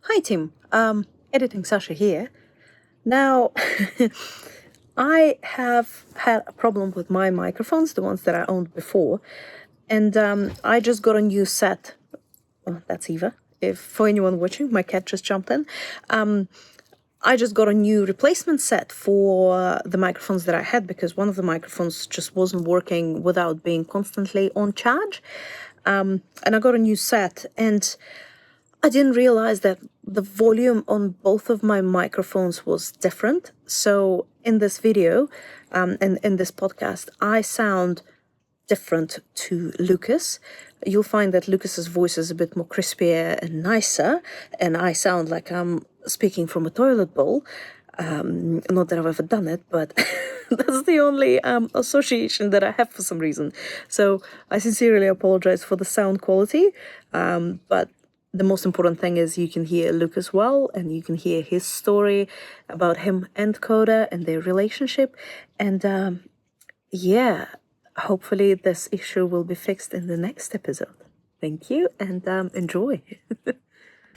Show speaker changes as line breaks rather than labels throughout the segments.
Hi Tim, editing Sasha here. Now, I have had a problem with my microphones, the ones that I owned before, and I just got a new set. Oh, that's Eva. If for anyone watching, my cat just jumped in. I just got a new replacement set for the microphones that I had because one of the microphones just wasn't working without being constantly on charge. And I got a new set, and I didn't realize that the volume on both of my microphones was different. So in this video, and in this podcast, I sound different to Lucas. You'll find that Lucas's voice is a bit more crispier and nicer, and I sound like I'm speaking from a toilet bowl. Not that I've ever done it, but that's the only association that I have for some reason. So I sincerely apologize for the sound quality, but the most important thing is you can hear Lucas well, and you can hear his story about him and Koda and their relationship. And yeah, hopefully this issue will be fixed in the next episode. Thank you, and enjoy.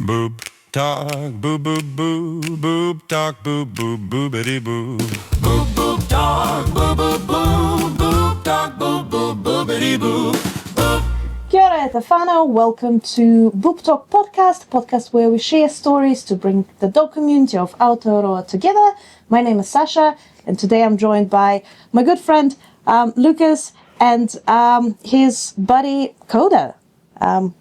Boob talk, boo boo boo, boob talk, boo boo boobity boo. Boob boob talk, boo boo boo, boob talk, boo boo boobity boo.
Kia ora e whānau, welcome to Boop Talk podcast where we share stories to bring the dog community of Aotearoa together. My name is Sasha, and today I'm joined by my good friend Lucas and his buddy Koda.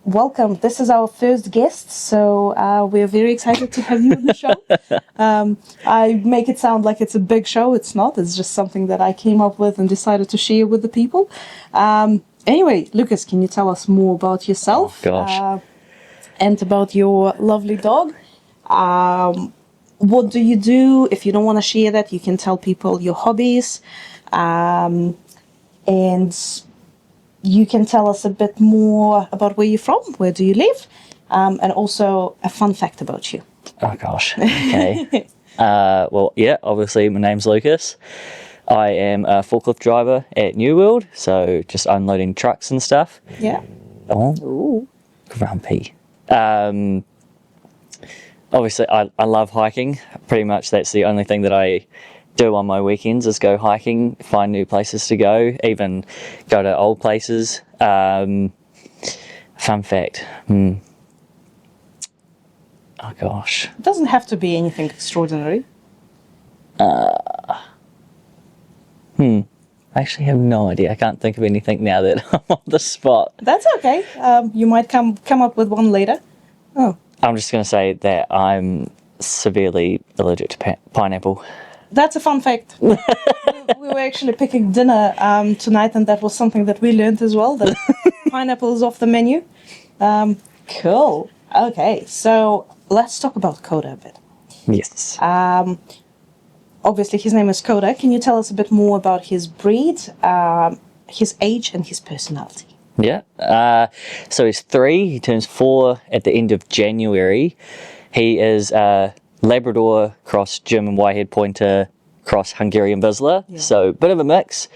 Welcome. This is our first guest, so we're very excited to have you on the show. I make it sound like it's a big show. It's not. It's just something that I came up with and decided to share with the people. Anyway, Lucas, can you tell us more about yourself? And about your lovely dog? What do you do? If you don't want to share that, you can tell people your hobbies. And you can tell us a bit more about where you're from, where do you live, and also a fun fact about you.
Oh gosh, okay. Well, yeah, obviously my name's Lucas. I am a forklift driver at New World, so just unloading trucks and stuff.
Yeah.
Oh,
Ooh.
grumpy. Obviously, I love hiking. Pretty much that's the only thing that I do on my weekends is go hiking, find new places to go, even go to old places. Fun fact. Oh gosh.
It doesn't have to be anything extraordinary.
I actually have no idea. I can't think of anything now that I'm on the spot.
That's okay. You might come up with one later. Oh.
I'm just going to say that I'm severely allergic to pineapple.
That's a fun fact. We were actually picking dinner tonight, and that was something that we learned as well, that pineapple is off the menu. Cool. Okay, so let's talk about Koda a bit.
Yes.
Obviously, his name is Koda. Can you tell us a bit more about his breed, his age, and his personality?
Yeah. So he's 3. He turns 4 at the end of January. He is Labrador cross German Whitehead Pointer cross Hungarian Vizsla. Yeah. So bit of a mix.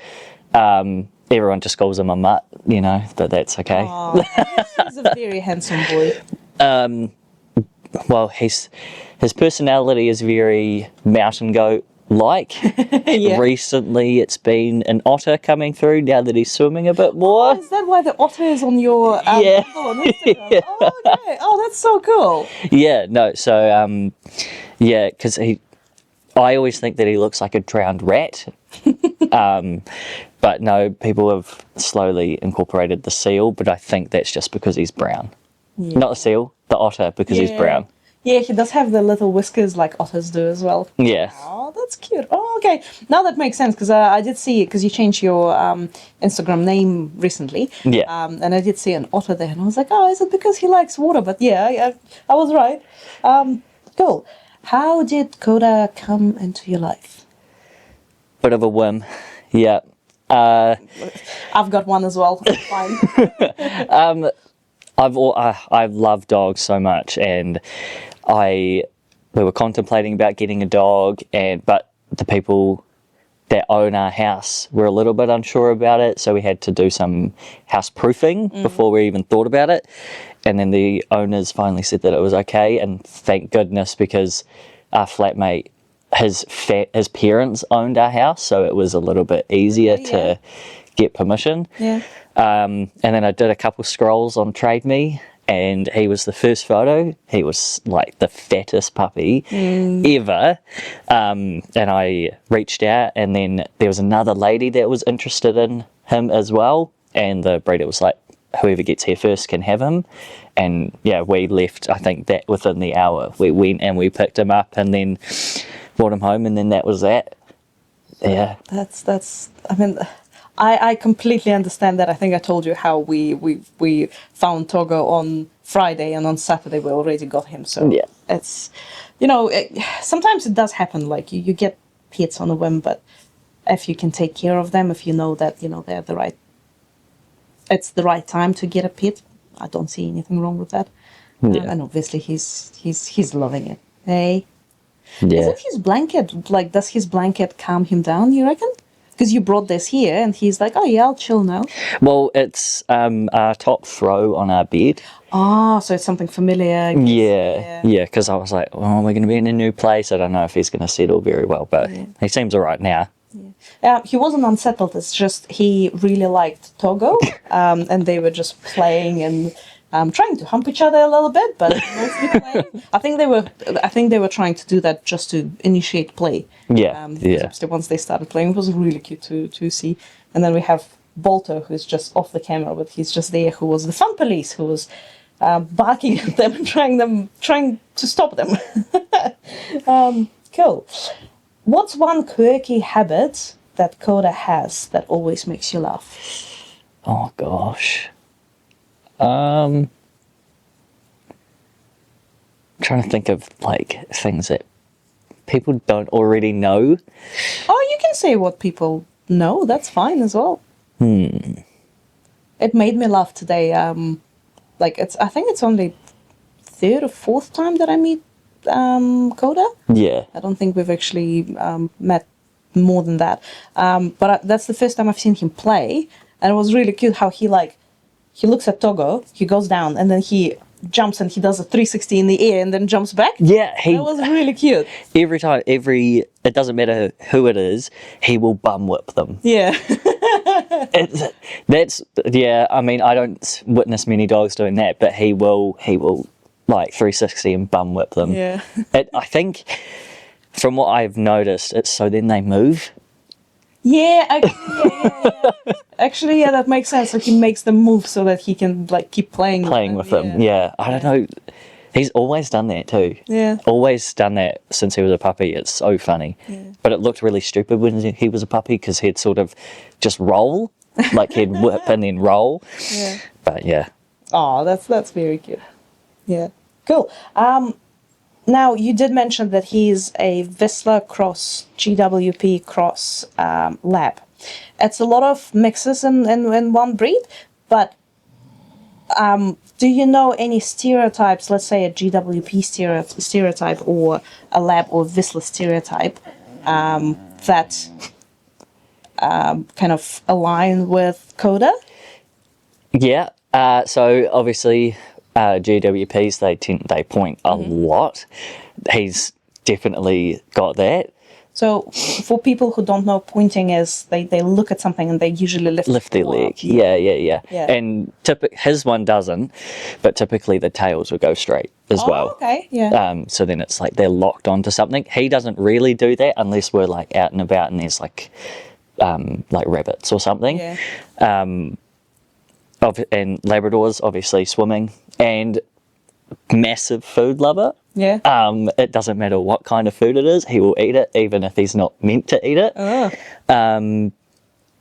Everyone just calls him a mutt, but that's okay.
Oh, he's a very handsome boy.
Well, his personality is very mountain goat like. Yeah. Recently it's been an otter coming through now that he's swimming a bit more.
Oh, is that why the otter is on your
yeah.
on Instagram? Yeah. Oh, okay. Oh, that's so cool.
Yeah, no, so yeah, because I always think that he looks like a drowned rat. But no, people have slowly incorporated the seal, but I think that's just because he's brown. Yeah. Not the seal, the otter, because he's brown.
Yeah, he does have the little whiskers like otters do as well.
Yeah.
Oh, that's cute. Oh, okay. Now that makes sense, because I did see it, because you changed your Instagram name recently.
Yeah.
And I did see an otter there, and I was like, oh, is it because he likes water? But yeah, I was right. Cool. How did Koda come into your life?
Bit of a whim, yeah.
I've got one as well. Fine.
I've loved dogs so much, and we were contemplating about getting a dog, but the people that own our house were a little bit unsure about it, so we had to do some house proofing before we even thought about it. and then the owners finally said that it was okay, and thank goodness, because our flatmate, his parents owned our house, so it was a little bit easier to get permission.
Yeah.
And then I did a couple scrolls on Trade Me, and he was the first photo. He was like the fattest puppy ever. And I reached out, and then there was another lady that was interested in him as well, and the breeder was like, whoever gets here first can have him. And yeah, we left, I think, that within the hour. We went and we picked him up and then brought him home, and then that was that. Yeah.
That's I mean, I completely understand that. I think I told you how we found Togo on Friday, and on Saturday we already got him. So
Yeah.
it's, sometimes it does happen, like you get pets on a whim, but if you can take care of them, if you know that, they're it's the right time to get a pet, I don't see anything wrong with that.
Yeah.
And obviously he's loving it. Hey,
Yeah.
isn't his blanket, like, does his blanket calm him down, you reckon? Because you brought this here, and he's like, oh yeah, I'll chill now.
Well, it's our top throw on our bed.
Oh, so it's something familiar. I guess.
Yeah, because I was like, well, we're going to be in a new place. I don't know if he's going to settle very well, but he seems all right now.
He wasn't unsettled. It's just he really liked Togo, and they were just playing and trying to hump each other a little bit, but mostly playing. I think they were trying to do that just to initiate play.
Yeah,
Obviously once they started playing, it was really cute to see. And then we have Balto, who's just off the camera, but he's just there, who was the fun police, who was barking at them and trying to stop them. Cool. What's one quirky habit that Koda has that always makes you laugh?
Oh gosh. Trying to think of like things that people don't already know.
Oh, you can say what people know. That's fine as well. It made me laugh today. I think it's only third or fourth time that I meet Koda.
Yeah.
I don't think we've actually met more than that. But that's the first time I've seen him play, and it was really cute how he looks at Togo, he goes down, and then he jumps and he does a 360 in the air and then jumps back.
Yeah,
that was really cute.
Every time, it doesn't matter who it is, he will bum whip them.
Yeah.
I mean, I don't witness many dogs doing that, but he will like 360 and bum whip them.
Yeah.
I think, from what I've noticed, it's so then they move.
Yeah, actually, that makes sense. So he makes them move so that he can like keep playing
with them. Yeah, I don't know. He's always done that too.
Yeah.
Always done that since he was a puppy. It's so funny. Yeah. But it looked really stupid when he was a puppy because he'd sort of just roll, like he'd whip and then roll.
Yeah.
But yeah.
Oh, that's very cute. Yeah. Cool. Now, you did mention that he's a Whistler cross, GWP cross lab. It's a lot of mixes in one breed, but do you know any stereotypes, let's say a GWP stereotype or a lab or Whistler stereotype that kind of align with Koda?
Yeah, so obviously GWPs, they point a lot. He's definitely got that.
So for people who don't know, pointing is they look at something and they usually lift
their leg.
Up.
Yeah. And his one doesn't, but typically the tails will go straight as well.
Okay, yeah.
So then it's like they're locked onto something. He doesn't really do that unless we're like out and about and there's like rabbits or something.
Yeah.
And Labradors, obviously swimming, and massive food lover.
Yeah.
It doesn't matter what kind of food it is, he will eat it, even if he's not meant to eat it.
Oh.
And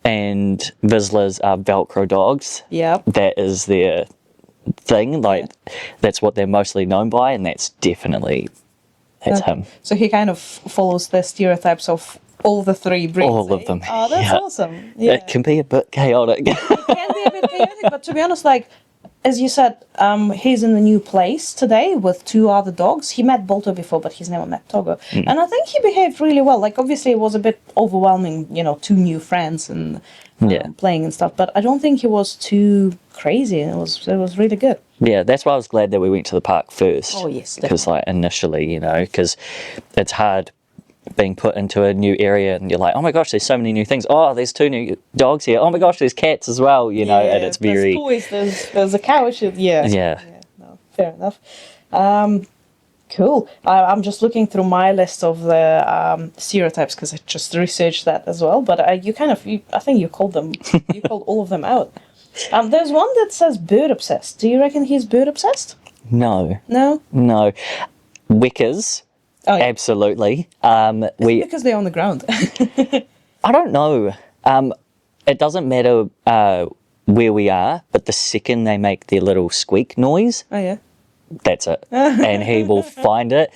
Vizslers are Velcro dogs.
Yeah.
That is their thing. That's what they're mostly known by, and that's definitely him.
So he kind of follows the stereotypes of all the three breeds.
All of them.
Oh, that's awesome. Yeah.
It can be a bit chaotic.
It can be a bit chaotic, but to be honest, as you said, he's in a new place today with two other dogs. He met Balto before, but he's never met Togo. And I think he behaved really well. Obviously, it was a bit overwhelming, two new friends and playing and stuff. But I don't think he was too crazy. It was really good.
Yeah, that's why I was glad that we went to the park first.
Oh, yes,
Because like initially, you know, because it's hard being put into a new area and you're like, oh my gosh, there's so many new things. Oh, there's 2 new dogs here. Oh my gosh, there's cats as well, you know, and it's very...
There's toys, there's a couch. Yeah. No, fair enough. Cool. I'm just looking through my list of the stereotypes because I just researched that as well. But I think you called them, you called all of them out. There's one that says bird obsessed. Do you reckon he's bird obsessed?
No.
No?
No. Wickers,
Oh, yeah.
absolutely.
Because they're on the ground.
I don't know. It doesn't matter where we are, but the second they make their little squeak noise,
Oh, yeah.
that's it. And he will find it.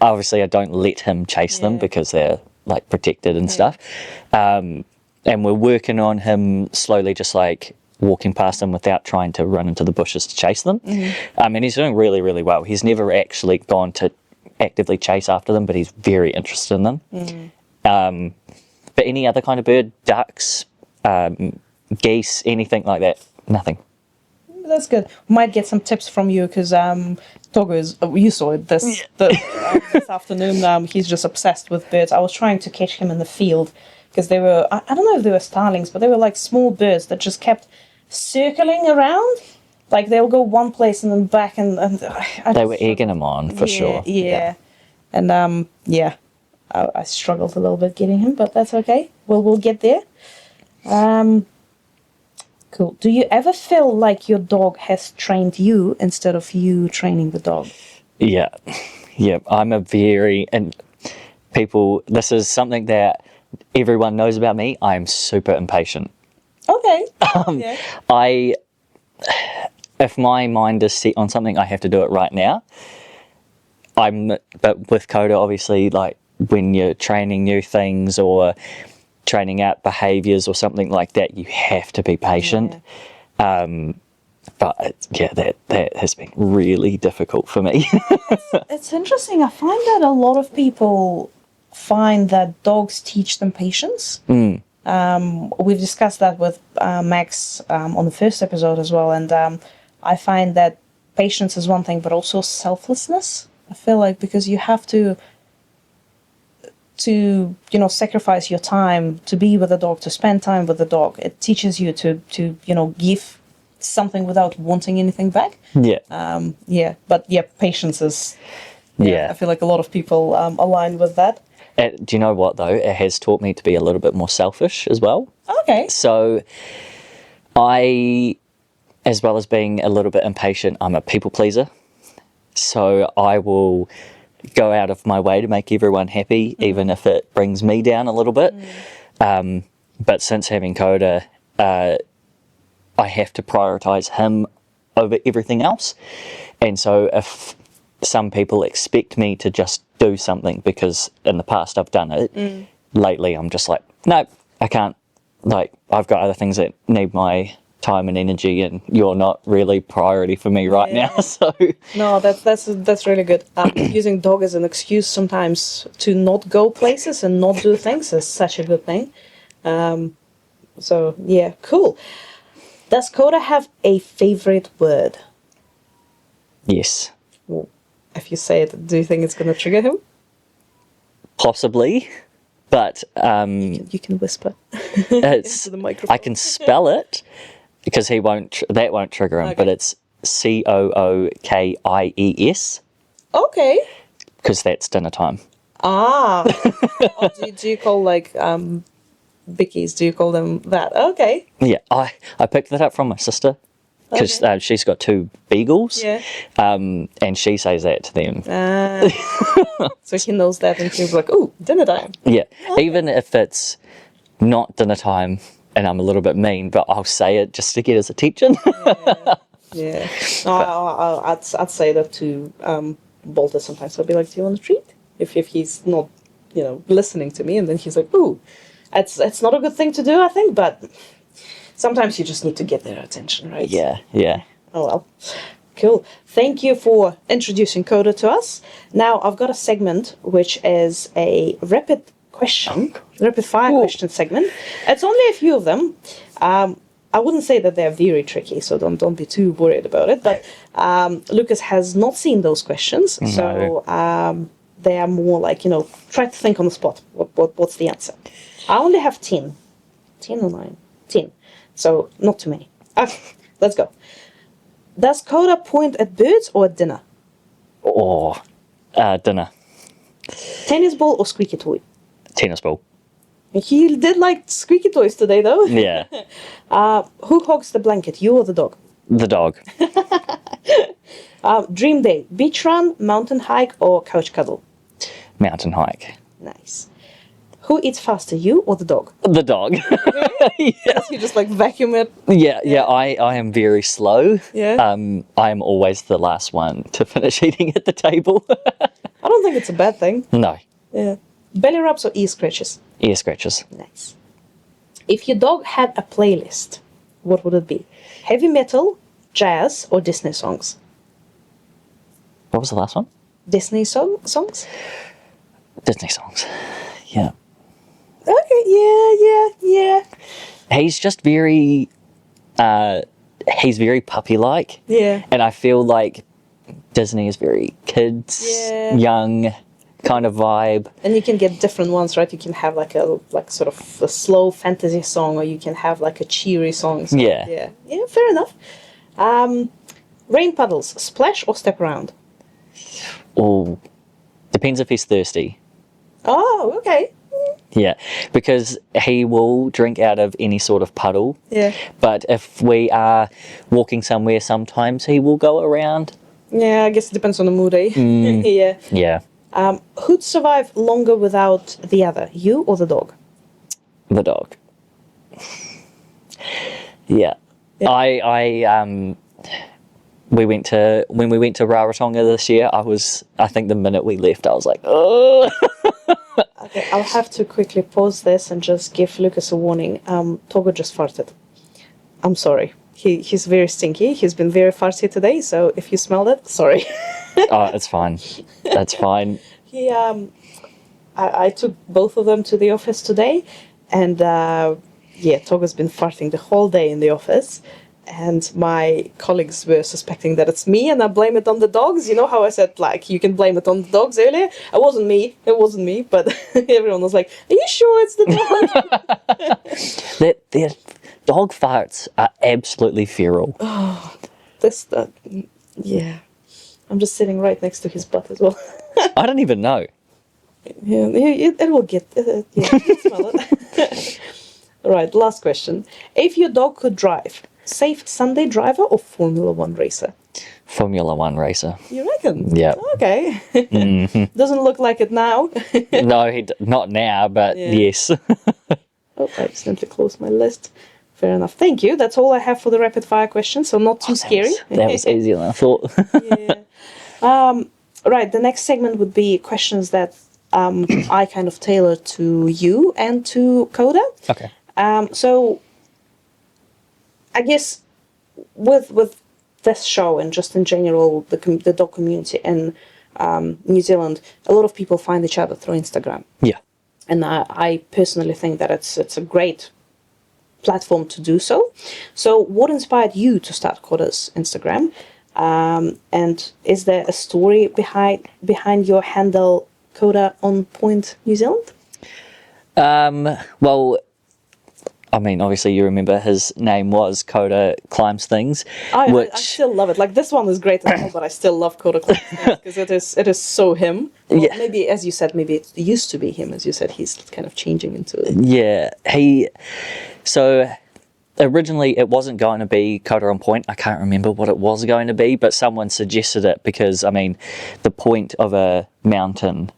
Obviously, I don't let him chase them because they're like protected and stuff. And we're working on him slowly, just like walking past them without trying to run into the bushes to chase them. And he's doing really, really well. He's never actually gone to actively chase after them, but he's very interested in them. But any other kind of bird, ducks, geese, anything like that, nothing.
That's good. Might get some tips from you because Togo is. You saw it this afternoon. He's just obsessed with birds. I was trying to catch him in the field because they were. I don't know if they were starlings, but they were like small birds that just kept circling around. Like they'll go one place and then back, and
they were egging him on for sure.
Yeah, and I struggled a little bit getting him, but that's okay. We'll get there. Cool. Do you ever feel like your dog has trained you instead of you training the dog?
Yeah. I'm and people, this is something that everyone knows about me. I'm super impatient.
Okay.
If my mind is set on something, I have to do it right now. But with Koda, obviously, like when you're training new things or training out behaviours or something like that, you have to be patient. But that has been really difficult for me.
It's interesting. I find that a lot of people find that dogs teach them patience. We've discussed that with Max on the first episode as well, and I find that patience is one thing, but also selflessness. I feel like because you have to sacrifice your time to be with the dog, to spend time with the dog. It teaches you to give something without wanting anything back. Patience is I feel like a lot of people align with that.
Do you know what though? It has taught me to be a little bit more selfish as well.
Okay.
So as well as being a little bit impatient, I'm a people pleaser. So I will go out of my way to make everyone happy, even if it brings me down a little bit. But since having Koda, I have to prioritise him over everything else. And so if some people expect me to just do something because in the past I've done it, lately I'm just like, no, I can't. Like, I've got other things that need my time and energy, and you're not really priority for me right now. So
no, that's really good. Using dog as an excuse sometimes to not go places and not do things is such a good thing. So yeah, cool. Does Koda have a favorite word?
Yes.
Well, if you say it, do you think it's going to trigger him?
Possibly, but
you can whisper.
It's
into the microphone.
I can spell it because that won't trigger him. Okay. But it's COOKIES.
Okay.
Because that's dinner time.
Oh, do you call like bickies? Do you call them that? Okay.
Yeah, I picked that up from my sister. Because she's got 2 beagles, and she says that to them.
So he knows that, and he's like, "Ooh, dinner time."
Yeah, even if it's not dinner time, and I'm a little bit mean, but I'll say it just to get his attention.
Yeah. I'd say that to Balto sometimes. I'll be like, "Do you want a treat?" If he's not, listening to me, and then he's like, "Ooh, it's not a good thing to do, I think, but." Sometimes you just need to get their attention, right?
Yeah.
Oh, well. Cool. Thank you for introducing Koda to us. Now, I've got a segment which is a rapid fire question segment. It's only a few of them. I I wouldn't say that they're very tricky, so don't be too worried about it. But Lucas has not seen those questions, so they are more like, try to think on the spot. What's the answer? I only have 10. 10 or 9? 10. So not too many. Okay, let's go. Does Koda point at birds or at dinner?
Or dinner.
Tennis ball or squeaky toy?
Tennis ball.
He did like squeaky toys today, though.
Yeah.
Who hogs the blanket, you or the dog?
The dog.
Dream day, beach run, mountain hike, or couch cuddle?
Mountain hike.
Nice. Who eats faster, you or the dog?
The dog. Yeah.
You just like vacuum it.
Yeah. I am very slow.
Yeah.
I am always the last one to finish eating at the table.
I don't think it's a bad thing.
No.
Yeah. Belly rubs or ear scratches?
Ear scratches.
Nice. If your dog had a playlist, what would it be? Heavy metal, jazz, or Disney songs?
What was the last one?
Disney songs?
Disney songs. Yeah.
Okay, yeah.
He's just very he's very puppy-like.
Yeah.
And I feel like Disney is very kids, young kind of vibe.
And you can get different ones, right? You can have like sort of a slow fantasy song, or you can have like a cheery song. So,
Yeah.
Yeah, fair enough. Rain puddles, splash or step around?
Oh, depends if he's thirsty.
Oh, okay.
Yeah, because he will drink out of any sort of puddle.
Yeah.
But if we are walking somewhere, sometimes he will go around.
Yeah, I guess it depends on the mood, eh? Yeah.
Yeah,
Who'd survive longer without the other, you or the dog?
the dog. Yeah. When we went to Rarotonga this year, I think the minute we left, I was like, oh.
Okay, I'll have to quickly pause this and just give Lucas a warning. Togo just farted. I'm sorry. He's very stinky. He's been very farty today, so if you smelled it, sorry.
Oh, it's fine. That's fine.
I took both of them to the office today, and Togo's been farting the whole day in the office. And my colleagues were suspecting that it's me, and I blame it on the dogs. You know how I said, like, you can blame it on the dogs earlier? It wasn't me, but everyone was like, are you sure it's the dog?
Their dog farts are absolutely feral.
Yeah. I'm just sitting right next to his butt as well.
I don't even know.
Yeah, it will get, you can smell it. All right, last question. If your dog could drive, safe Sunday driver or Formula One racer?
Formula One racer.
You reckon?
Yeah.
Okay. Doesn't look like it now.
No, not now, but yes.
Oh, I accidentally closed my list. Fair enough. Thank you. That's all I have for the rapid fire questions, so not too scary.
That was easier than I thought.
Right, the next segment would be questions that I kind of tailor to you and to Koda.
Okay.
So I guess with this show and just in general the dog community in New Zealand, a lot of people find each other through Instagram.
Yeah.
And I personally think that it's a great platform to do so. So what inspired you to start Koda's Instagram? And is there a story behind your handle Koda on Point New Zealand?
Well, I mean, obviously you remember his name was Koda Climbs Things.
I still love it. Like, this one is great as well, but I still love Koda Climbs Things because it is so him. Well,
Yeah.
Maybe, as you said, maybe it used to be him. As you said, he's kind of changing into it.
Yeah, so originally it wasn't going to be Koda on Point. I can't remember what it was going to be, but someone suggested it because, I mean, the point of a mountain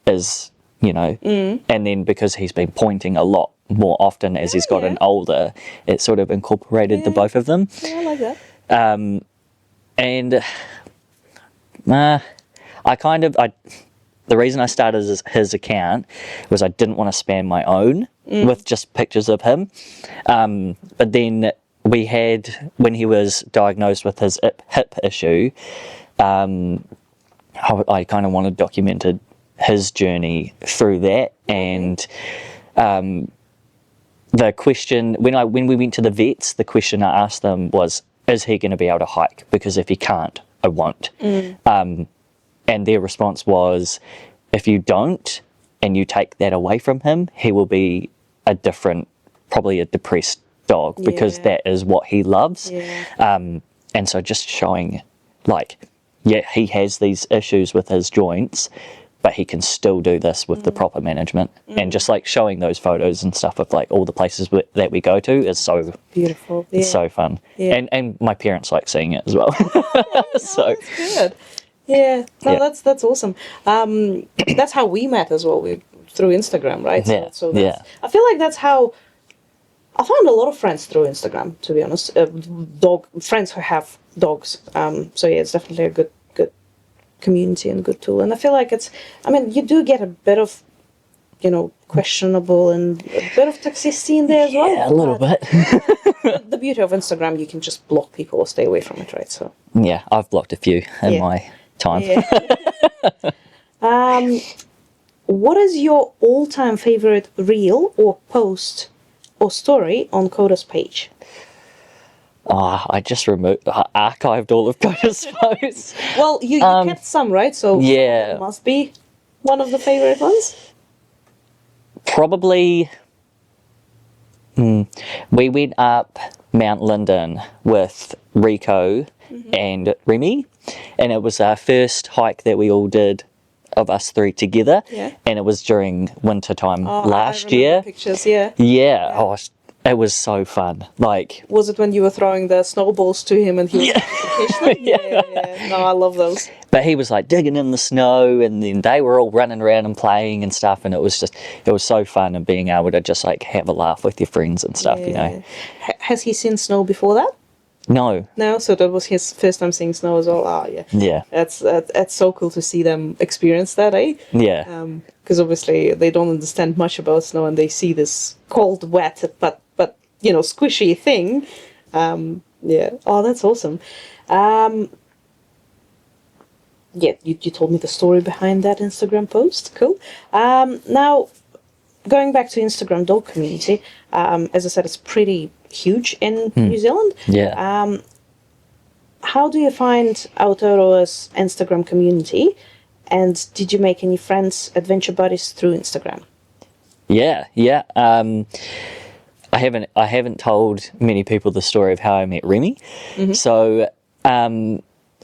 is, and then because he's been pointing a lot more often as he's gotten older, it sort of incorporated the both of them.
Yeah, I like that.
And the reason I started his account was I didn't want to spam my own with just pictures of him. But then when he was diagnosed with his hip issue, I kind of wanted documented his journey through that, and the question when we went to the vets, the question I asked them was, is he going to be able to hike? Because if he can't, I won't. And their response was, if you don't and you take that away from him, he will be probably a depressed dog, because that is what he loves. And so just showing, like, he has these issues with his joints, but he can still do this with the proper management. And just like showing those photos and stuff of like all the places that we go to is so
Beautiful.
it's so fun. And my parents like seeing it as well. So
That's good. Yeah, no, that's awesome. That's how we met as well. Through Instagram, right? So I feel like that's how I found a lot of friends through Instagram. To be honest, friends who have dogs. So yeah, it's definitely a good community and good tool. And I feel like you do get a bit of, questionable and a bit of toxicity in there as well.
Yeah, a little bit.
The beauty of Instagram, you can just block people or stay away from it, right? So
yeah, I've blocked a few in my time.
What is your all-time favorite reel or post or story on Koda's page?
I just archived all of Koda's posts.
Well, you kept some, right? So
yeah,
it must be one of the favorite ones.
Probably. We went up Mount Linden with Rico and Remy, and it was our first hike that we all did of us three together, and it was during winter time last year.
Pictures,
it was so fun. Like,
was it when you were throwing the snowballs to him and he was catch them? Yeah. No, I love those.
But he was like digging in the snow, and then they were all running around and playing and stuff, and it was so fun, and being able to just like have a laugh with your friends and stuff,
Has he seen snow before that?
No,
so that was his first time seeing snow as well. That's so cool to see them experience that, eh? Because obviously they don't understand much about snow, and they see this cold, wet but squishy thing. That's awesome. You told me the story behind that Instagram post. Cool. Now, going back to Instagram dog community, as I said, it's pretty huge in New Zealand. How do you find Aotearoa's Instagram community, and did you make any friends, adventure buddies through Instagram?
I haven't told many people the story of how I met Remy. So I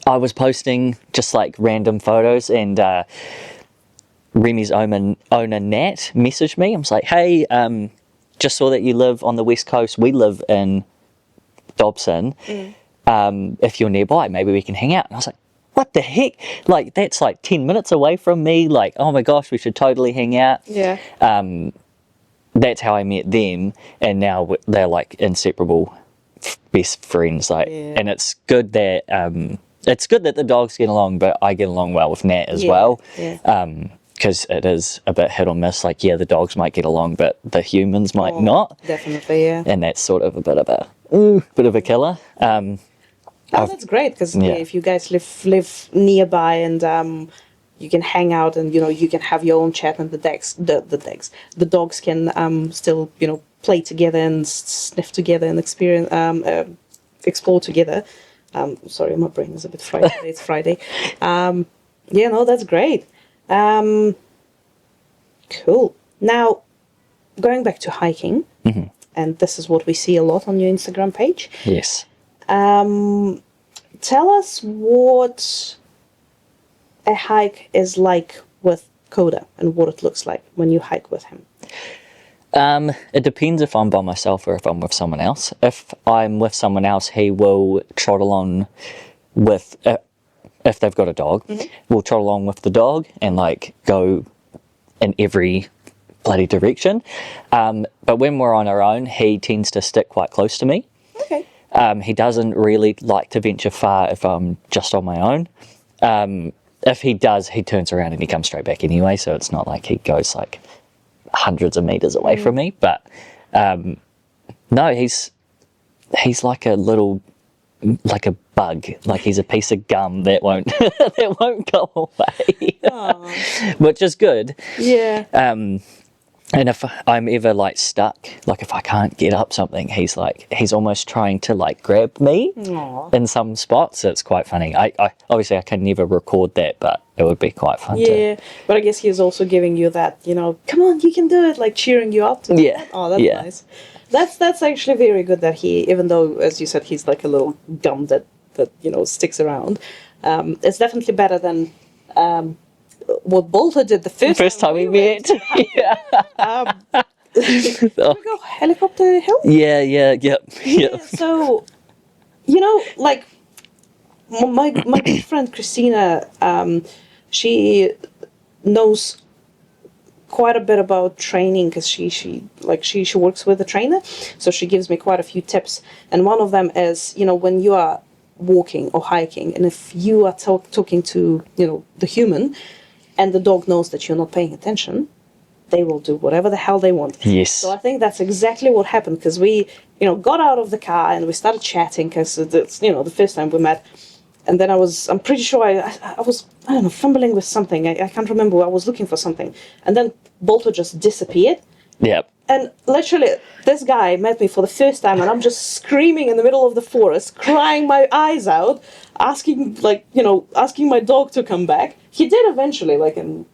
was posting just like random photos, and Remy's owner Nat messaged me. I was like, hey, just saw that you live on the West Coast. We live in Dobson. If you're nearby, maybe we can hang out. And I was like, what the heck? Like, that's like 10 minutes away from me. Like, oh my gosh, we should totally hang out. That's how I met them, and now they're like inseparable best friends. Like, and it's good that the dogs get along, but I get along well with Nat as well. Because it is a bit hit or miss. Like, the dogs might get along, but the humans might not.
Definitely,
And that's sort of a bit of a killer.
That's great, because if you guys live nearby, and you can hang out, and you can have your own chat, and the dogs can still play together and sniff together and experience explore together. Sorry, my brain is a bit fried today. It's Friday. That's great. Cool. Now, going back to hiking, and this is what we see a lot on your Instagram page.
Yes.
Tell us what a hike is like with Koda, and what it looks like when you hike with him.
It depends if I'm by myself or if I'm with someone else. If I'm with someone else, he will trot along with, if they've got a dog, we'll trot along with the dog and like go in every bloody direction. But when we're on our own, he tends to stick quite close to me.
Okay.
He doesn't really like to venture far if I'm just on my own. If he does, he turns around and he comes straight back anyway, so it's not like he goes like hundreds of meters away from me. But no, he's like a little, like a bug, like he's a piece of gum that won't that won't go away. Which is good. And if I'm ever like stuck, like if I can't get up something, he's almost trying to like grab me
Aw.
in some spots. It's quite funny. I obviously I can never record that, but it would be quite fun to.
Yeah, but I guess he's also giving you that, come on, you can do it, like cheering you up. To do
Yeah,
that. Oh, that's
yeah.
nice. That's actually very good that he, even though, as you said, he's like a little gum that sticks around. It's definitely better than what Balto did the
First time we met. Yeah.
We go helicopter hill.
Yeah, yep.
Yeah, so like my good friend Christina, she knows quite a bit about training because she works with a trainer, so she gives me quite a few tips. And one of them is, when you are walking or hiking, and if you are talking to the human, and the dog knows that you're not paying attention, they will do whatever the hell they want.
Yes.
So I think that's exactly what happened, because we, got out of the car and we started chatting because it's, the first time we met. And then I'm pretty sure I was, I don't know, fumbling with something. I can't remember. I was looking for something. And then Balto just disappeared.
Yep.
And literally, this guy met me for the first time, and I'm just screaming in the middle of the forest, crying my eyes out, asking my dog to come back. He did eventually,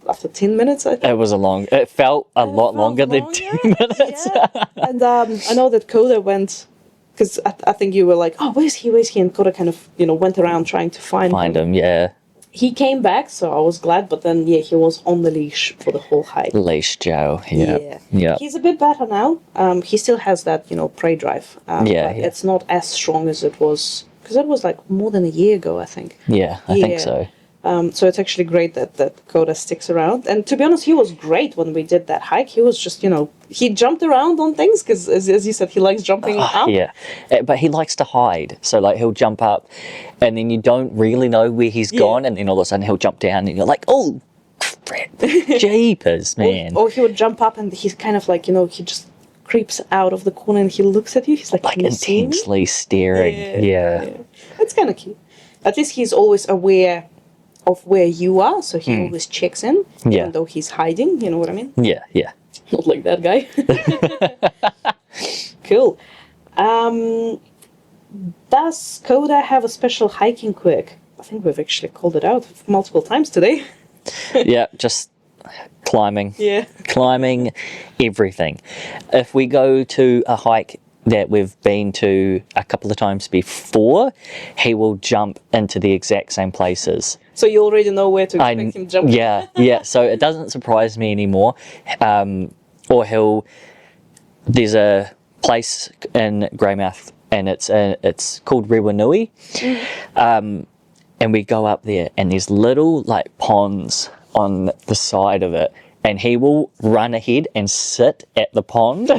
after 10 minutes, I think.
It felt a lot longer than 10 minutes.
Yeah. And I know that Koda went, because I think you were like, oh, where's he? And Koda kind of, went around trying to find
him, yeah.
He came back, so I was glad, but then, he was on the leash for the whole hike.
Leash Joe, yeah.
He's a bit better now. He still has that, prey drive. But it's not as strong as it was, because it was like more than a year ago, I think.
Yeah, I think so.
So it's actually great that Koda sticks around. And to be honest, he was great when we did that hike. He was just, he jumped around on things because, as you said, he likes jumping up.
Yeah, but he likes to hide. So, like, he'll jump up and then you don't really know where he's gone. And then all of a sudden he'll jump down and you're like, oh, crap, jeepers, man.
Or he would jump up and he's kind of like, he just creeps out of the corner and he looks at you. He's like
intensely staring. Yeah.
It's kind of cute. At least he's always aware of where you are, so he always checks in, even though he's hiding, you know what I mean?
Yeah.
Not like that guy. Cool. Does Koda have a special hiking quirk? I think we've actually called it out multiple times today.
Yeah, just climbing.
Yeah.
Climbing everything. If we go to a hike that we've been to a couple of times before, he will jump into the exact same places.
So you already know where to expect him jumping.
Yeah. So it doesn't surprise me anymore. Or there's a place in Greymouth and it's called Rewanui. And we go up there and there's little like ponds on the side of it. And he will run ahead and sit at the pond.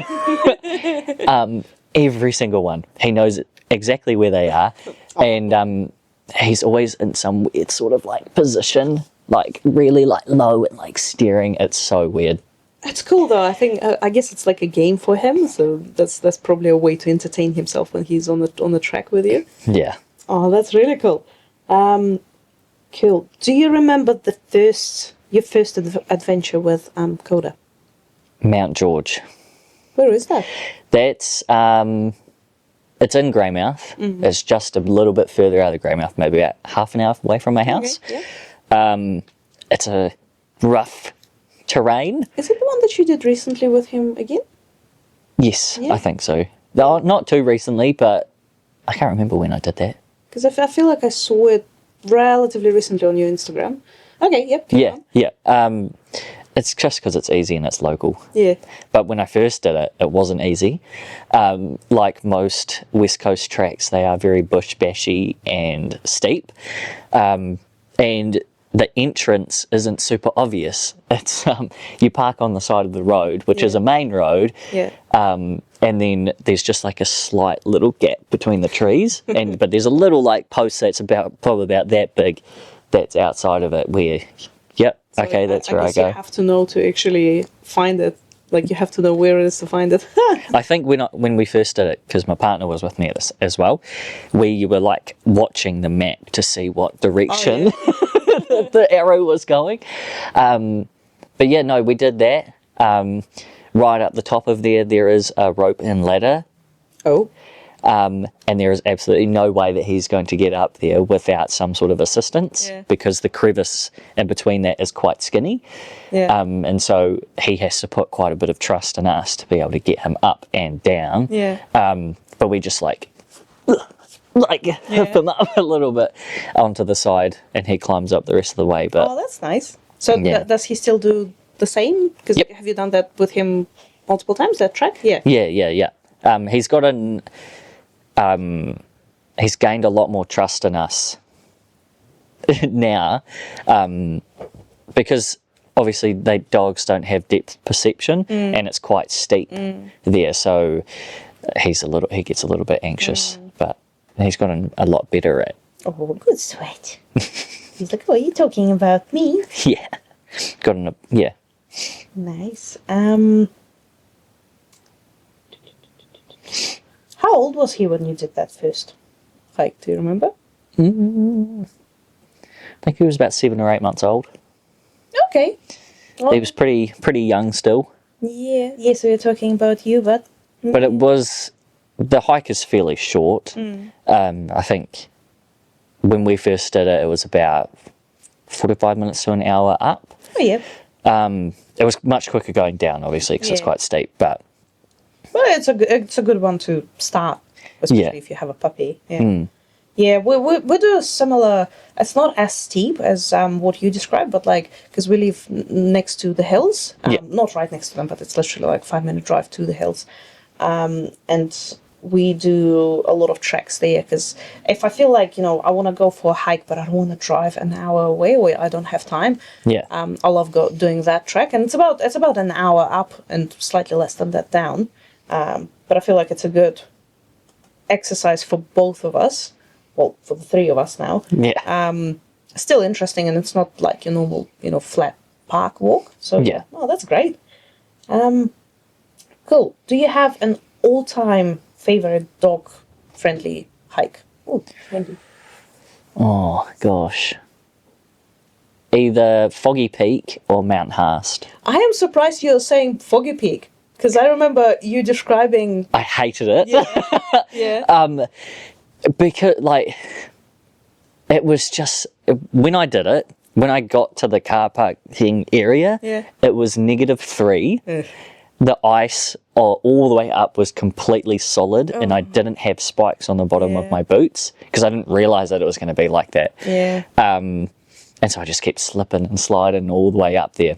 Every single one. He knows exactly where they are. And he's always in some weird sort of like position, like really like low and like staring. It's so weird.
It's cool though. I think I guess it's like a game for him. So that's probably a way to entertain himself when he's on the track with you.
Yeah.
Oh, that's really cool. Cool. Do you remember your first adventure with Koda?
Mount George.
Where is that?
That's it's in Greymouth. It's just a little bit further out of Greymouth, maybe about half an hour away from my house.
Okay, yeah.
It's a rough terrain.
Is it the one that you did recently with him again?
Yes,
Yeah.
I think so. No, not too recently, but I can't remember when I did that.
Because I feel like I saw it relatively recently on your Instagram. Okay, yep.
Yeah. It's just because it's easy and it's local.
Yeah.
But when I first did it, it wasn't easy. Like most West Coast tracks, they are very bush bashy and steep. And the entrance isn't super obvious. It's you park on the side of the road, which is a main road.
Yeah.
And then there's just like a slight little gap between the trees. But there's a little like post that's probably about that big that's outside of it where, yep,
So
okay, that's where I
guess
go.
You have to know to actually find it. Like you have to know where it is to find it.
I think when we first did it, because my partner was with me at this as well, we were like watching the map to see what direction the arrow was going. But yeah, no, we did that. right up the top of there is a rope and ladder.
Oh.
And there is absolutely no way that he's going to get up there without some sort of assistance, because the crevice in between that is quite skinny.
Yeah.
And so he has to put quite a bit of trust in us to be able to get him up and down.
Yeah.
But we just like hip him up a little bit onto the side, and he climbs up the rest of the way. But
Oh, that's nice. So does he still do the same? Because
Yep.
have you done that with him multiple times, that track? Yeah.
yeah. He's got he's gained a lot more trust in us now, because obviously dogs don't have depth perception, and it's quite steep there, so he gets a little bit anxious, but he's gotten a lot better at.
Oh, good sweat. He's like, oh, are you talking about me?
Yeah, yeah.
Nice. How old was he when you did that first hike? Do you remember?
I think he was about 7 or 8 months old.
Okay. Well,
He was pretty young still,
yeah. Yes, we were talking about you, but
but the hike is fairly short. I think when we first did it, it was about 45 minutes to an hour up.
oh yeah.
It was much quicker going down, obviously, because it's
Yeah.
quite steep, but
Well, it's a good one to start, especially
Yeah.
if you have a puppy. Yeah. Yeah, we do a similar. It's not as steep as what you described, but like because we live next to the hills,
Yeah.
not right next to them, but it's literally like 5 minute drive to the hills, and we do a lot of treks there. Because if I feel like I want to go for a hike, but I don't want to drive an hour away, or I don't have time,
yeah.
I love doing that trek, and it's about an hour up and slightly less than that down. But I feel like it's a good exercise for both of us. Well, for the three of us now.
Yeah.
Still interesting, and it's not like your normal, flat park walk. So
Yeah.
oh, that's great. Cool. Do you have an all-time favorite dog-friendly hike? Oh, friendly.
Oh, gosh. Either Foggy Peak or Mount Haast.
I am surprised you're saying Foggy Peak, because I remember you describing.
I hated it.
Yeah.
Because, it was just, when I did it, when I got to the car parking area, it was -3. The ice all the way up was completely solid, and I didn't have spikes on the bottom of my boots, because I didn't realise that it was going to be like that.
Yeah.
And so I just kept slipping and sliding all the way up there.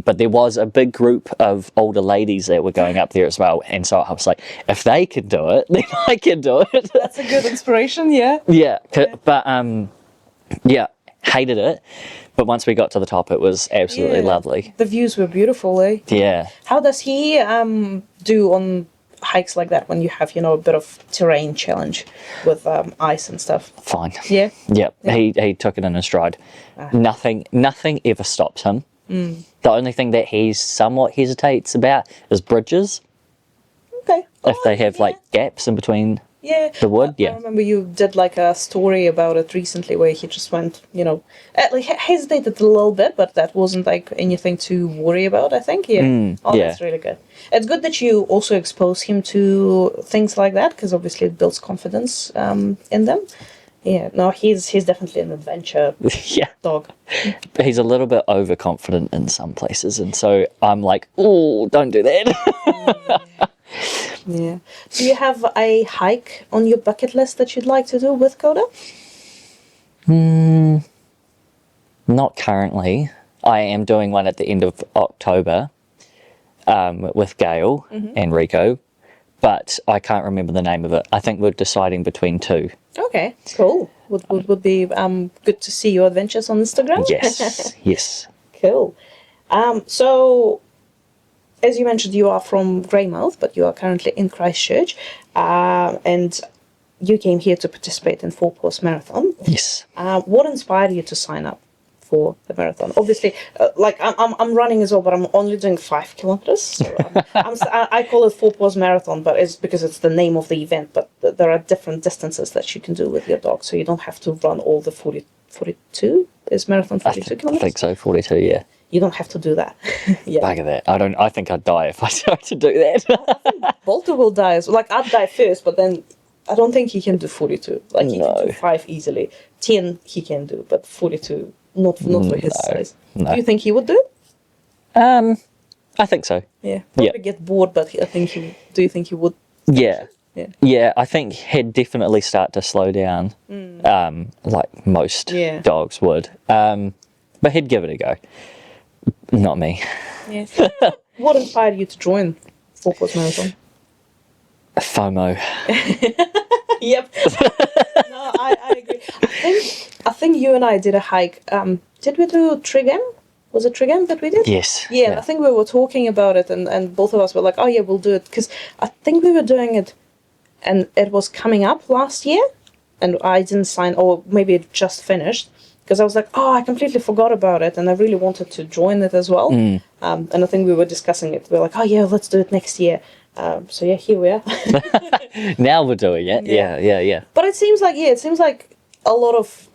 But there was a big group of older ladies that were going up there as well. And so I was like, if they can do it, then I can do it.
That's a good inspiration. Yeah.
Yeah. But, hated it. But once we got to the top, it was absolutely lovely.
The views were beautiful, eh?
Yeah.
How does he do on hikes like that when you have, a bit of terrain challenge with ice and stuff?
Fine.
Yeah?
Yeah. He took it in his stride. Nothing ever stops him. The only thing that he somewhat hesitates about is bridges.
Okay.
If they have gaps in between the wood.
I remember you did a story about it recently where he just went, hesitated a little bit, but that wasn't anything to worry about, I think. Yeah. That's really good. It's good that you also expose him to things like that, because obviously it builds confidence in them. Yeah, no, he's definitely an adventure dog.
He's a little bit overconfident in some places, and so I'm like, oh, don't do that.
Yeah. Do you have a hike on your bucket list that you'd like to do with Koda?
Not currently. I am doing one at the end of October with Gail and Rico, but I can't remember the name of it. I think we're deciding between two.
Okay, cool. Would be good to see your adventures on Instagram.
Yes, yes.
Cool. So, as you mentioned, you are from Greymouth, but you are currently in Christchurch, and you came here to participate in 4 Paws Marathon.
Yes.
What inspired you to sign up for the marathon? Obviously, I'm running as well, but I'm only doing 5 kilometers. So I call it 4 Paws Marathon, but it's because it's the name of the event. But there are different distances that you can do with your dog, so you don't have to run all the 42. Is marathon 42 kilometers?
I think so, 42, yeah.
you don't have to do that. Yeah.
Bugger that. I think I'd die if I tried to do that.
Balto will die as well. Like, I'd die first, but then I don't think he can do 42. Like, he can
No.
do 5 easily. 10 he can do, but 42, not for his size.
no.
Do you think he would do it?
I think so.
Yeah. Probably get bored, but I think do you think he would?
Yeah.
Yeah.
Yeah, I think he'd definitely start to slow down, like most
Yeah.
dogs would. But he'd give it a go. Not me.
Yeah. What inspired you to join 4 Paws Marathon?
FOMO.
Yep. No, I agree. I think you and I did a hike. Did we do Trigem? Was it Trigem that we did?
Yes.
Yeah, I think we were talking about it, and both of us were like, oh yeah, we'll do it. Because I think we were doing it, and it was coming up last year, and I didn't sign, or maybe it just finished. Because I was like, oh, I completely forgot about it, and I really wanted to join it as well. And I think we were discussing it. We were like, oh yeah, let's do it next year. So yeah, here we are.
Now we're doing it. Yeah.
But it seems like a lot of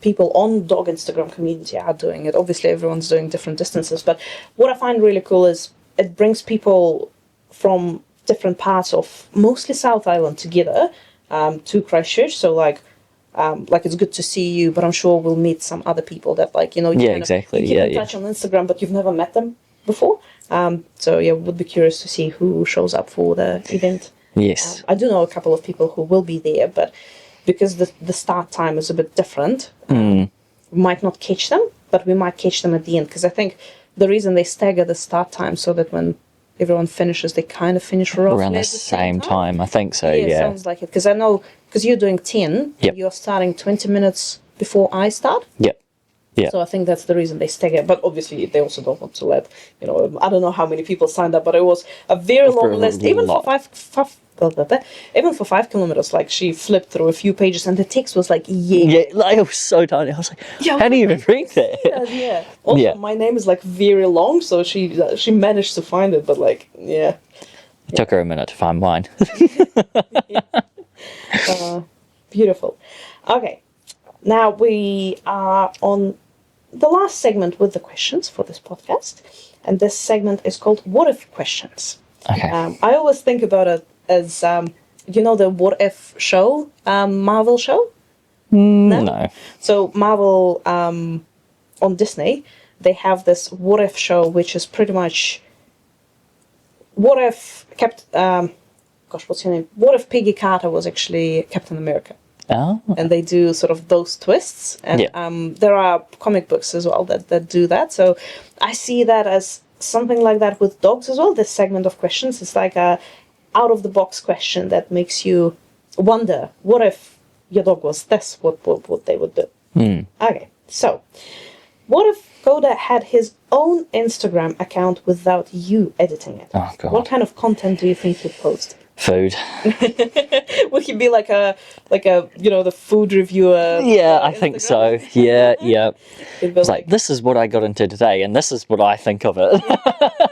people on dog Instagram community are doing it. Obviously, everyone's doing different distances. But what I find really cool is it brings people from different parts of mostly South Island together to Christchurch. So like it's good to see you, but I'm sure we'll meet some other people that you
exactly.
You keep in touch on Instagram, but you've never met them before. So yeah, would be curious to see who shows up for the event.
Yes.
I do know a couple of people who will be there, but because the start time is a bit different, we might not catch them, but we might catch them at the end. Because I think the reason they stagger the start time so that when everyone finishes, they kind of finish roughly
Around the
at
same time. I think so,
Yeah,
yeah.
sounds like it. Because I know, because you're doing 10,
Yep.
you're starting 20 minutes before I start.
Yep. Yeah.
So I think that's the reason they stagger. But obviously, they also don't want to let, I don't know how many people signed up, but it was a very long list. Even for even for 5 kilometers, like she flipped through a few pages and the text was like,
Yeah, like, it was so tiny. I was like,
Yeah,
how do you even read that?
yeah. Also,
Yeah.
my name is like very long, so she managed to find it, but like, yeah.
It took her a minute to find mine.
Beautiful. Okay. Now we are on the last segment with the questions for this podcast. And this segment is called What If Questions.
Okay.
I always think about it as, the What If show, Marvel show?
No.
So Marvel, on Disney, they have this What If show, which is pretty much, what if what's her name? What if Peggy Carter was actually Captain America?
Oh.
And they do sort of those twists. And
Yeah.
there are comic books as well that do that. So I see that as something like that with dogs as well. This segment of questions, it's like a out-of-the-box question that makes you wonder, what if your dog was this? What they would do? Okay, so what if Koda had his own Instagram account without you editing it?
Oh, God.
What kind of content do you think he'd post?
Food.
Would he be like a the food reviewer?
Yeah, I think so. Yeah.
He'd be
It's like, this is what I got into today, and this is what I think of it.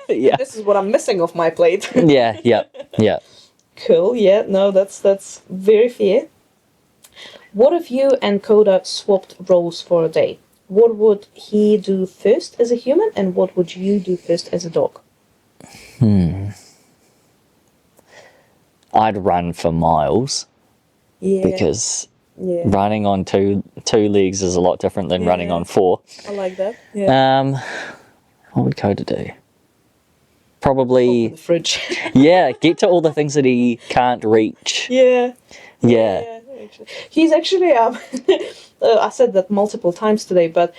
Yeah.
this is what I'm missing off my plate.
Yeah.
Cool. Yeah. No, that's very fair. What if you and Koda swapped roles for a day? What would he do first as a human, and what would you do first as a dog?
I'd run for miles
Yeah.
because
Yeah.
running on two legs is a lot different than running on 4.
I like that. Yeah.
What would Koda do? Probably,
The fridge.
yeah, get to all the things that he can't reach.
Yeah.
Yeah.
Actually. He's actually I said that multiple times today, but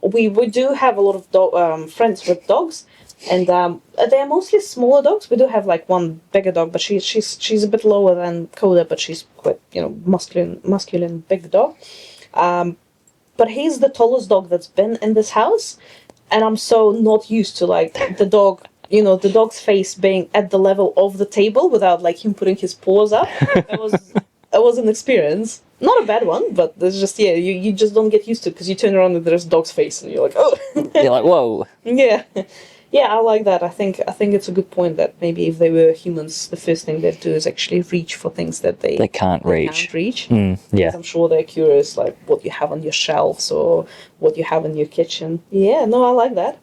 we do have a lot of friends with dogs, and they're mostly smaller dogs. We do have like one bigger dog, but she's a bit lower than Koda, but she's quite masculine big dog. But he's the tallest dog that's been in this house, and I'm so not used to like the dog. The dog's face being at the level of the table without like him putting his paws up. It was an experience. Not a bad one, but there's just, you just don't get used to it because you turn around and there's dog's face and you're like, oh.
You're like, whoa.
Yeah. Yeah, I like that. I think it's a good point that maybe if they were humans, the first thing they'd do is actually reach for things that
They can't reach.
Can't reach.
Yeah.
Because I'm sure they're curious, like what you have on your shelves or what you have in your kitchen. Yeah, no, I like that.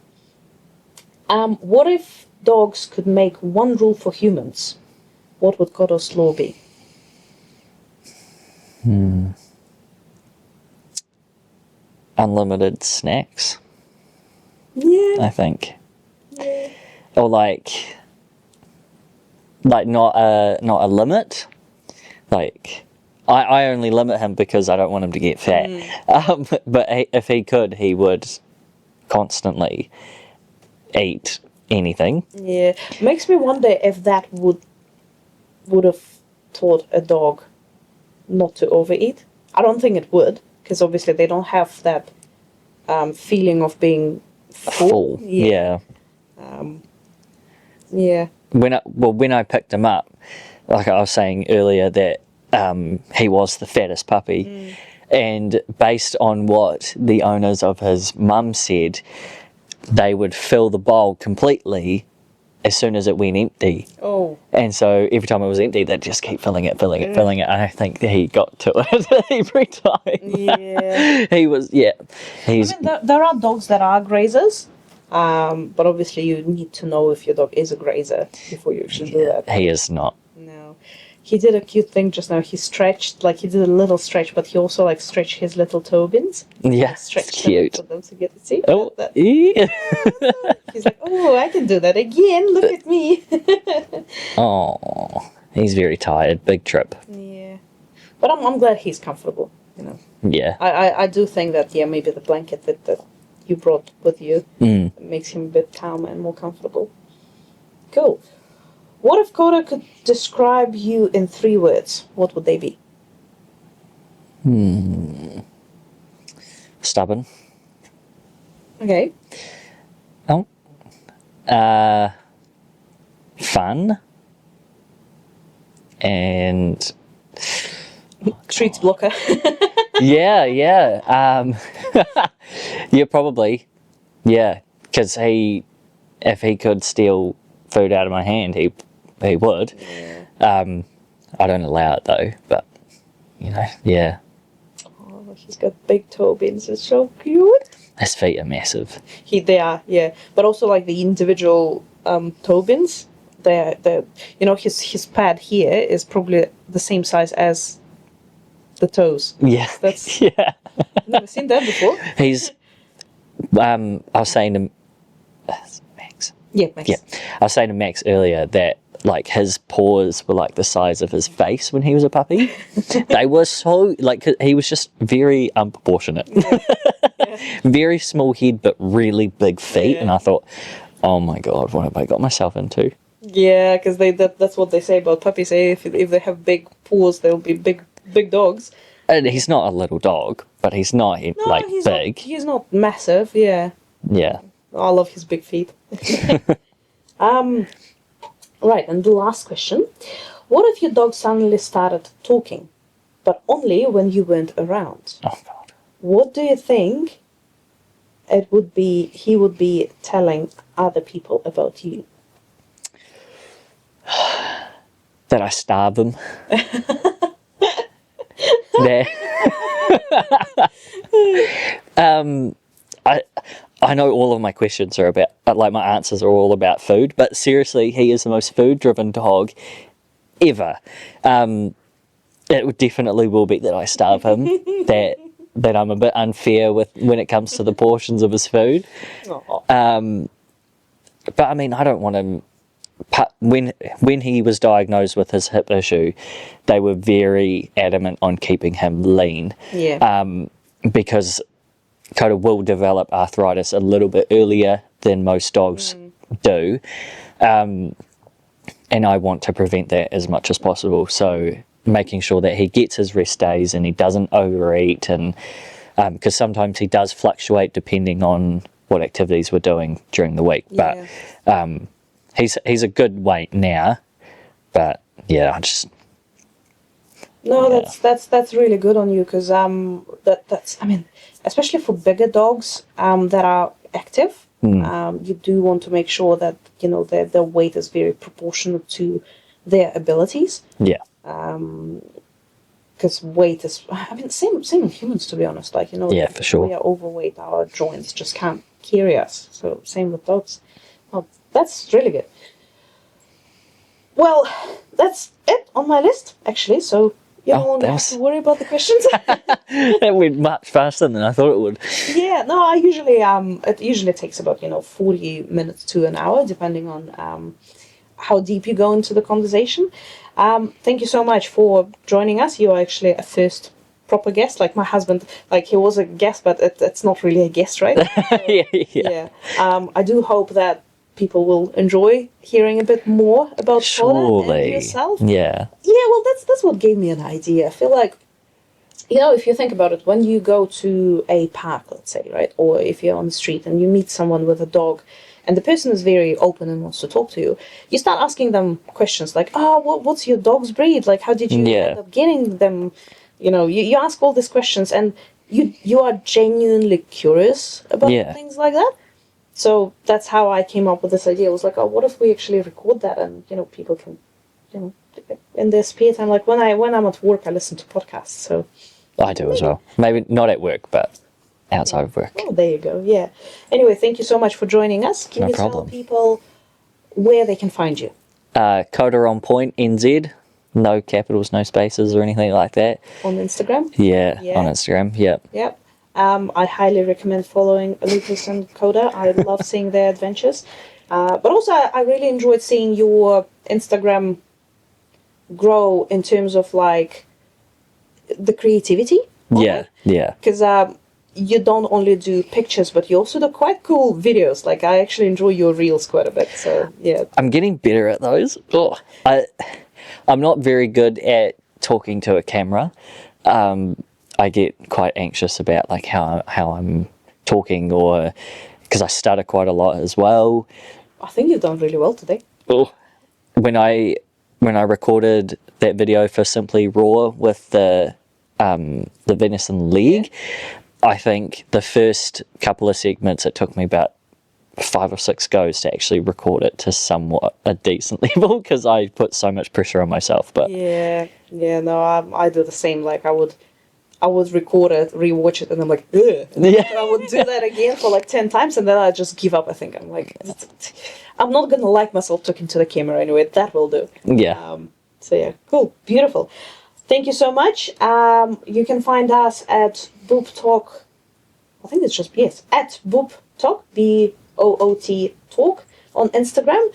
What if dogs could make one rule for humans? What would Koda's law be?
Unlimited snacks,
Yeah.
I think. Or like not a limit. Like I only limit him because I don't want him to get fat. But if he could, he would constantly eat anything.
Yeah. Makes me wonder if that would have taught a dog not to overeat. I don't think it would, because obviously they don't have that feeling of being full.
Yeah.
Yeah.
When I picked him up, like I was saying earlier, that he was the fattest puppy, and based on what the owners of his mum said, they would fill the bowl completely as soon as it went empty.
Oh.
And so every time it was empty, they'd just keep filling it. And I think that he got to it every time.
Yeah.
He's.
I mean, there are dogs that are grazers, but obviously you need to know if your dog is a grazer before you actually do that.
He is not.
No. He did a cute thing just now. He stretched, like he did a little stretch, but he also like stretched his little toe bins.
Yeah,
Stretched
it's cute.
them for them to get to see.
Oh,
That.
yeah.
He's like, oh, I can do that again. Look at me.
Oh, he's very tired. Big trip.
Yeah. But I'm glad he's comfortable, you know.
Yeah.
I do think that, yeah, maybe the blanket that you brought with you makes him a bit calmer and more comfortable. Cool. What if Koda could describe you in 3 words? What would they be?
Stubborn.
Okay.
Oh. Fun. And
Treats blocker.
yeah. Yeah, probably. Yeah, because if he could steal food out of my hand, he would.
Yeah.
I don't allow it though, but you know, yeah.
Oh, he's got big toe bins. It's so cute.
His feet are massive.
They are, yeah. But also like the individual toe bins, they're you know, his pad here is probably the same size as the toes.
Yeah.
That's
Yeah.
I've never seen that before.
He's I was saying to Max.
Yeah, Max.
Yeah. I was saying to Max earlier that like his paws were like the size of his face when he was a puppy. They were so like he was just very unproportionate. Very small head but really big feet, and I thought, oh my god, what have I got myself into?
Yeah, because that's what they say about puppies. If they have big paws, they'll be big dogs.
And he's not a little dog, but he's not like
he's
big.
He's not massive. Yeah,
Yeah.
I love his big feet. Right, and the last question: what if your dog suddenly started talking, but only when you weren't around?
Oh god.
What do you think it would be? He would be telling other people about you.
That I starve them. There. I know all of my questions are about, like my answers are all about food, but seriously, he is the most food-driven dog ever. It would definitely will be that I starve him, that I'm a bit unfair with when it comes to the portions of his food. But I mean, I don't want him. When he was diagnosed with his hip issue, they were very adamant on keeping him lean.
Yeah.
Because Koda will develop arthritis a little bit earlier than most dogs do. And I want to prevent that as much as possible. So making sure that he gets his rest days and he doesn't overeat, and because sometimes he does fluctuate depending on what activities we're doing during the week.
Yeah.
But he's a good weight now. But yeah, I just...
No, that's really good on you, because that's, I mean, especially for bigger dogs that are active. You do want to make sure that their weight is very proportionate to their abilities.
Yeah.
Because weight is, I mean, same with humans, to be honest. Like,
Yeah, for sure.
we are overweight, our joints just can't carry us. So same with dogs. Oh, that's really good. Well, that's it on my list, actually. So you don't want to have to worry about the questions.
That went much faster than I thought it would.
Yeah, no, I usually it usually takes about 40 minutes to an hour, depending on how deep you go into the conversation. Thank you so much for joining us. You are actually a first proper guest. Like my husband, like he was a guest, but it's not really a guest, right?
Yeah.
I do hope that people will enjoy hearing a bit more about Koda and yourself.
Yeah.
Yeah, well, that's what gave me an idea. I feel like, if you think about it, when you go to a park, let's say, right, or if you're on the street and you meet someone with a dog, and the person is very open and wants to talk to you, you start asking them questions like, what's your dog's breed? Like, how did you end up getting them? You ask all these questions, and you are genuinely curious about things like that. So that's how I came up with this idea. I was like, what if we actually record that, and people can, in their spare time, like when I'm at work, I listen to podcasts. So
I do as well. Maybe not at work, but outside of work.
Oh, there you go. Yeah. Anyway, thank you so much for joining us. Can you tell people where they can find you?
Koda on Point NZ. No capitals, no spaces or anything like that.
On Instagram?
Yeah. On Instagram. Yep.
Yep. I highly recommend following Lucas and Koda. I love seeing their adventures. But also, I really enjoyed seeing your Instagram grow in terms of like the creativity.
Yeah.
Because you don't only do pictures, but you also do quite cool videos. Like, I actually enjoy your reels quite a bit. So, yeah.
I'm getting better at those. I'm not very good at talking to a camera. I get quite anxious about like how I'm talking, or because I stutter quite a lot as well.
I think you've done really well today.
When I recorded that video for Simply Raw with the Venison League, I think the first couple of segments, it took me about 5 or 6 goes to actually record it to somewhat a decent level, because I put so much pressure on myself. But
no, I do the same. Like I would record it, rewatch it, and I'm like, ugh. And I would do that again for like 10 times, and then I just give up. I think I'm like, I'm not gonna like myself talking to the camera anyway. That will do.
Yeah.
So yeah, cool, beautiful. Thank you so much. You can find us at Boop Talk. I think it's just at Boop Talk, BOOT Talk on Instagram.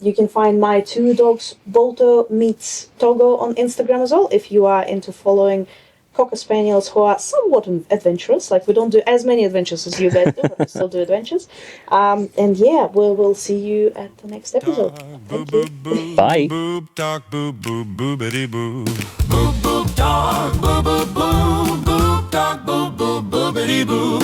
You can find my 2 dogs, Balto meets Togo, on Instagram as well, if you are into following Cocker Spaniels who are somewhat adventurous. Like, we don't do as many adventures as you guys do, but we still do adventures. And yeah, we'll see you at the next episode. Thank you.
Bye.
Boop talk, boop boop boopity boo. Boop boop talk, boop boop boop. Boop talk, boop boop boopity boo.